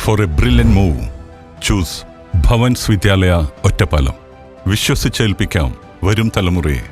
For a brilliant move, choose Bhavan's വിദ്യാലയ ഒറ്റപ്പാലം. വിശ്വസിച്ചേൽപ്പിക്കാം വരും തലമുറയെ.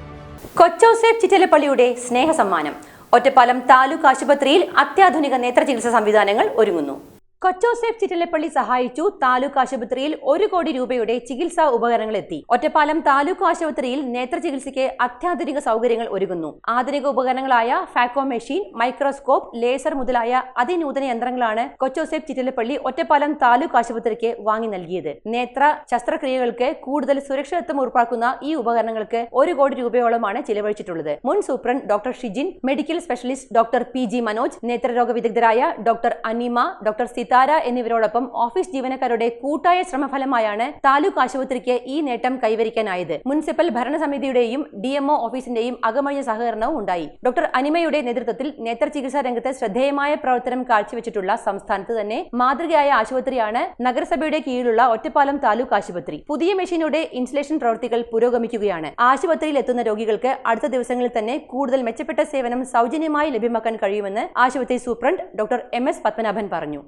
കൊച്ചൗസേപ്പ് ചിറ്റലപ്പള്ളിയുടെ സ്നേഹസമ്മാനം. ഒറ്റപ്പാലം താലൂക്ക് ആശുപത്രിയിൽ അത്യാധുനിക നേത്രചികിത്സാ സംവിധാനങ്ങൾ ഒരുങ്ങുന്നു. കൊച്ചൗസേപ്പ് ചിറ്റലപ്പള്ളി സഹായിച്ചു. താലൂക്ക് ആശുപത്രിയിൽ 1 കോടി രൂപയുടെ ചികിത്സാ ഉപകരണങ്ങൾ എത്തി. ഒറ്റപ്പാലം താലൂക്ക് ആശുപത്രിയിൽ നേത്രചികിത്സയ്ക്ക് അത്യാധുനിക സൗകര്യങ്ങൾ ഒരുങ്ങുന്നു. ആധുനിക ഉപകരണങ്ങളായ ഫാക്കോ മെഷീൻ, മൈക്രോസ്കോപ്പ്, ലേസർ മുതലായ അതിനൂതന യന്ത്രങ്ങളാണ് കൊച്ചൗസേപ്പ് ചിറ്റലപ്പള്ളി ഒറ്റപ്പാലം താലൂക്ക് ആശുപത്രിക്ക് വാങ്ങി നൽകിയത്. നേത്ര ശസ്ത്രക്രിയകൾക്ക് കൂടുതൽ സുരക്ഷിതത്വം ഉറപ്പാക്കുന്ന ഈ ഉപകരണങ്ങൾക്ക് 1 കോടി രൂപയോളമാണ് ചിലവഴിച്ചിട്ടുള്ളത്. മുൻ superintendent doctor Shijin, medical specialist doctor PG Manoj, നേത്രരോഗ വിദഗ്ധരായ ഡോക്ടർ അനിമ, ഡോക്ടർ സിതാര എന്നിവരോടൊപ്പം ഓഫീസ് ജീവനക്കാരുടെ കൂട്ടായ ശ്രമഫലമായാണ് താലൂക്ക് ആശുപത്രിക്ക് ഈ നേട്ടം കൈവരിക്കാനായത്. മുനിസിപ്പൽ ഭരണസമിതിയുടെയും DMO ഓഫീസിന്റെയും അകമഴിഞ്ഞ സഹകരണവും ഉണ്ടായി. ഡോക്ടർ അനിമയുടെ നേതൃത്വത്തിൽ നേത്രചികിത്സാ രംഗത്ത് ശ്രദ്ധേയമായ പ്രവർത്തനം കാഴ്ചവെച്ചിട്ടുള്ള സംസ്ഥാനത്ത് തന്നെ മാതൃകയായ ആശുപത്രിയാണ് നഗരസഭയുടെ കീഴിലുള്ള ഒറ്റപ്പാലം താലൂക്ക് ആശുപത്രി. പുതിയ മെഷീനുടെ ഇൻസ്റ്റലേഷൻ പ്രവൃത്തികൾ പുരോഗമിക്കുകയാണ്. ആശുപത്രിയിൽ എത്തുന്ന രോഗികൾക്ക് അടുത്ത ദിവസങ്ങളിൽ തന്നെ കൂടുതൽ മെച്ചപ്പെട്ട സേവനം സൗജന്യമായി ലഭ്യമാക്കാൻ കഴിയുമെന്ന് ആശുപത്രി സൂപ്രണ്ട് ഡോക്ടർ MS പത്മനാഭൻ പറഞ്ഞു.